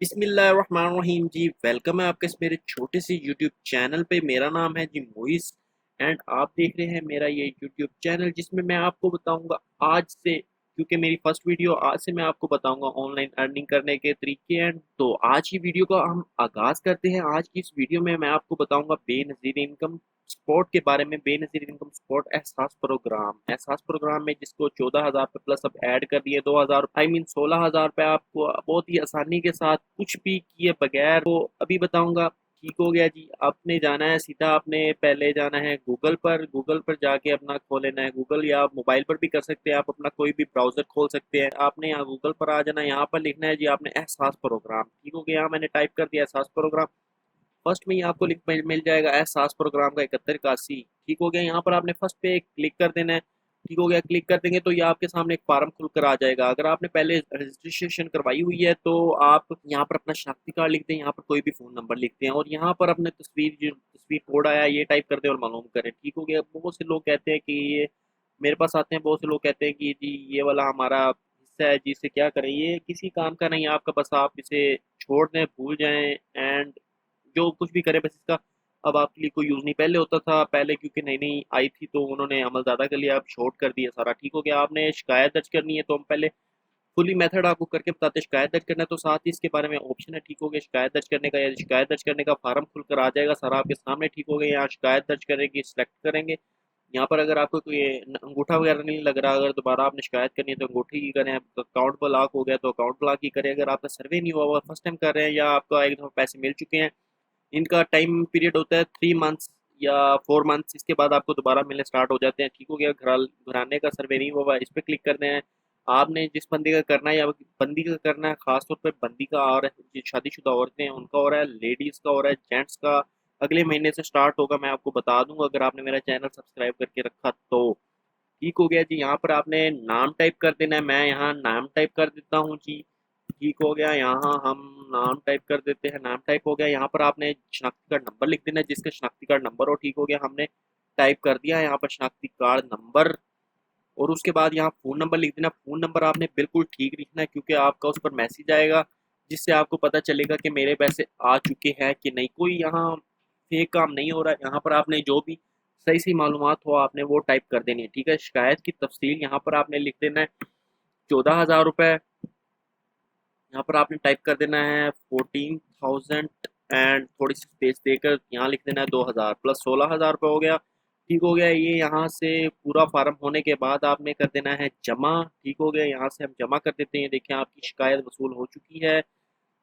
बिस्मिल्लाहिर्रहमानिर्रहीम जी। वेलकम है आपके इस मेरे छोटे से यूट्यूब चैनल पे। मेरा नाम है जी मोइस एंड आप देख रहे हैं मेरा ये यूट्यूब चैनल जिसमें मैं आपको बताऊंगा आज से, क्योंकि मेरी फर्स्ट वीडियो आज से, मैं आपको बताऊंगा ऑनलाइन अर्निंग करने के तरीके। एंड तो आज की वीडियो का हम आगाज़ करते हैं। आज की इस वीडियो में मैं आपको बताऊंगा बेनज़ीर इनकम स्पॉट के बारे में। बेनज़ीर इनकम स्पॉट एहसास प्रोग्राम में जिसको 14,000 पे प्लस अब ऐड कर दिए 2,000 16,000 पे आपको बहुत ही आसानी के साथ कुछ भी किए बगैर, तो अभी बताऊंगा। ठीक हो गया जी। आपने जाना है सीधा, आपने पहले जाना है गूगल पर जाके अपना खोल लेना है गूगल, या आप मोबाइल पर भी कर सकते हैं। आप अपना कोई भी ब्राउजर खोल सकते हैं। आपने यहाँ गूगल पर आ जाना है, यहाँ पर लिखना है जी आपने एहसास प्रोग्राम। ठीक हो गया, यहाँ मैंने टाइप कर दिया एहसास प्रोग्राम। फर्स्ट में ही आपको लिंक मिल जाएगा एहसास प्रोग्राम का 7181। ठीक हो गया, यहाँ पर आपने फर्स्ट पे क्लिक कर देना है। ठीक हो गया, क्लिक कर देंगे तो ये आपके सामने एक फार्म खुलकर आ जाएगा। अगर आपने पहले रजिस्ट्रेशन करवाई हुई है तो आप यहाँ पर अपना शनाख्ती कार्ड लिखते हैं, यहाँ पर कोई भी फ़ोन नंबर लिखते हैं और यहाँ पर अपने तस्वीर कोड आया ये टाइप कर दें और मालूम करें। ठीक हो गया। बहुत से लोग कहते हैं कि ये मेरे पास आते हैं, बहुत से लोग कहते हैं कि जी ये वाला हमारा हिस्सा है जी, इसे क्या करें, ये किसी काम का नहीं है आपका, बस आप इसे छोड़ दें, भूल जाएं एंड जो कुछ भी करे बस इसका अब आपके लिए कोई यूज़ नहीं। पहले होता था, पहले क्योंकि नई नई आई थी तो उन्होंने अमल ज़्यादा कर लिया, अब शॉर्ट कर दिया सारा। ठीक हो गया। आपने शिकायत दर्ज करनी है तो हम पहले फुली मेथड आपको करके बताते हैं। शिकायत दर्ज करना है तो साथ ही इसके बारे में ऑप्शन है। ठीक हो गया, शिकायत दर्ज करने का, या शिकायत दर्ज करने का फार्म खुलकर आ जाएगा सारा आपके सामने। ठीक हो गया, यहाँ शिकायत दर्ज करेंगे, सिलेक्ट करेंगे। यहाँ पर अगर आपको कोई अंगूठा वगैरह नहीं लग रहा, अगर दोबारा आपने शिकायत करनी है तो अंगूठी की करें। अकाउंट ब्लॉक हो गया तो अकाउंट ब्लॉक की करें। अगर आपका सर्वे नहीं हुआ हुआ, फर्स्ट टाइम कर रहे हैं या आपका एक दफ़ा पैसे मिल चुके हैं, इनका टाइम पीरियड होता है 3 मंथ्स या 4 मंथ्स, इसके बाद आपको दोबारा मिलने स्टार्ट हो जाते हैं। ठीक हो गया। घराने का सर्वे नहीं हुआ, इस पर क्लिक करना है। आपने जिस बंदी का करना है या बंदी का करना है, खासतौर पर बंदी का, और जो शादीशुदा औरतें हैं उनका हो रहा है, लेडीज़ का हो रहा है, जेंट्स का अगले महीने से स्टार्ट होगा। मैं आपको बता दूंगा अगर आपने मेरा चैनल सब्सक्राइब करके रखा तो। ठीक हो गया जी। यहाँ पर आपने नाम टाइप कर देना है। मैं यहाँ नाम टाइप कर देता हूँ जी। ठीक हो गया, यहाँ हम नाम टाइप कर देते हैं। नाम टाइप हो गया। यहाँ पर आपने शनाख्ती कार्ड नंबर लिख देना है, जिसका शनाख्ती कार्ड नंबर हो। ठीक हो गया, हमने टाइप कर दिया यहाँ पर शनाख्ती कार्ड नंबर। और उसके बाद यहाँ फ़ोन नंबर लिख देना। फ़ोन नंबर आपने बिल्कुल ठीक लिखना है, क्योंकि आपका उस पर मैसेज आएगा जिससे आपको पता चलेगा कि मेरे पैसे आ चुके हैं कि नहीं। कोई यहाँ फेक काम नहीं हो रहा है। यहाँ पर आपने जो भी सही सही मालूमात हो आपने वो टाइप कर देनी है। ठीक है। शिकायत की तफसील यहाँ पर आपने लिख देना है 14,000 रुपये। यहाँ पर आपने टाइप कर देना है 14,000 एंड थोड़ी सी स्पेस देकर यहाँ लिख देना है 2,000 प्लस 16,000 रुपये हो गया। ठीक हो गया। ये यहाँ से पूरा फार्म होने के बाद आपने कर देना है जमा। ठीक हो गया, यहाँ से हम जमा कर देते हैं। देखिए आपकी शिकायत वसूल हो चुकी है।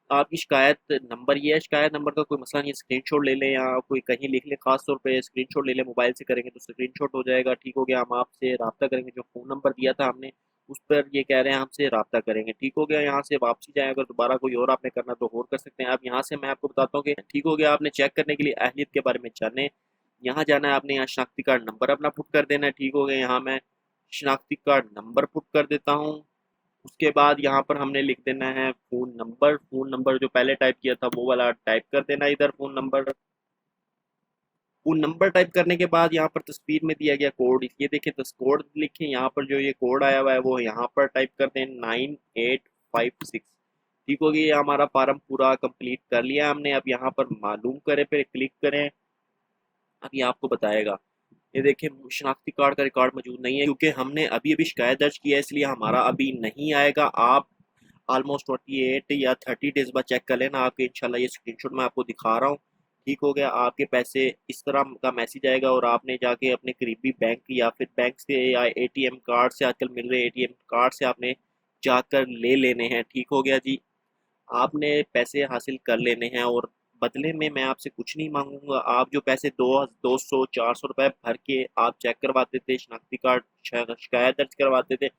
आपकी शिकायत नंबर ये है, शिकायत नंबर का कोई मसला नहीं है, स्क्रीनशॉट ले लें या कोई कहीं लिख लें, खास तौर पे स्क्रीनशॉट ले लें। मोबाइल से करेंगे तो स्क्रीनशॉट हो जाएगा। ठीक हो गया। हम आपसे रब्ता करेंगे, जो फ़ोन नंबर दिया था हमने उस पर ये कह रहे हैं हमसे रब्ता करेंगे। ठीक हो गया। यहाँ से वापसी जाए, अगर दोबारा कोई और आपने करना तो और कर सकते हैं। अब यहाँ से मैं आपको बताता हूँ कि ठीक हो गया। आपने चेक करने के लिए अहलियत के बारे में जाने, यहाँ जाना है आपने, यहाँ शनाख्ती कार्ड नंबर अपना पुट कर देना है। ठीक हो गया, यहाँ मैं शनाख्ती कार्ड नंबर पुट कर देता हूँ। उसके बाद यहाँ पर हमने लिख देना है फ़ोन नंबर जो पहले टाइप किया था वो वाला टाइप कर देना इधर। फ़ोन नंबर टाइप करने के बाद यहाँ पर तस्वीर में दिया गया कोड, ये देखिए कोड लिखें। यहाँ पर जो ये कोड आया हुआ है वो यहाँ पर टाइप कर दें 9856। ठीक हो गया। ये हमारा फार्म पूरा कंप्लीट कर लिया हमने। अब यहाँ पर मालूम करें पे क्लिक करें। अब ये आपको बताएगा, ये देखिए शनाख्ती कार्ड का रिकॉर्ड मौजूद नहीं है, क्योंकि हमने अभी अभी शिकायत दर्ज की है, इसलिए हमारा अभी नहीं आएगा। आप ऑलमोस्ट 28 या 30 डेज बाद चेक कर लेना आपके, इंशाल्लाह ये स्क्रीनशॉट मैं आपको दिखा रहा हूँ। ठीक हो गया। आपके पैसे इस तरह का मैसेज आएगा और आपने जाके अपने करीबी बैंक या फिर बैंक से या एटीएम कार्ड से, आजकल मिल रहे एटीएम कार्ड से आपने जाकर ले लेने हैं। ठीक हो गया जी। आपने पैसे हासिल कर लेने हैं और बदले में मैं आपसे कुछ नहीं मांगूंगा। आप जो पैसे 200 400 रुपए भर के आप चेक करवाते थे, शनाख्ती कार्ड शिकायत दर्ज करवाते थे,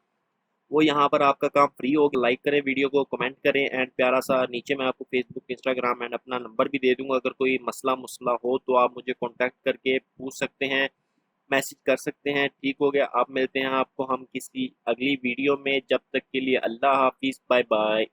वो यहाँ पर आपका काम फ्री होगा। लाइक करें वीडियो को, कमेंट करें एंड प्यारा सा नीचे मैं आपको फेसबुक, इंस्टाग्राम एंड अपना नंबर भी दे दूंगा। अगर कोई मसला मुसला हो तो आप मुझे कांटेक्ट करके पूछ सकते हैं, मैसेज कर सकते हैं। ठीक हो गया। आप मिलते हैं आपको हम किसी अगली वीडियो में, जब तक के लिए अल्लाह हाफिज़, बाय बाय।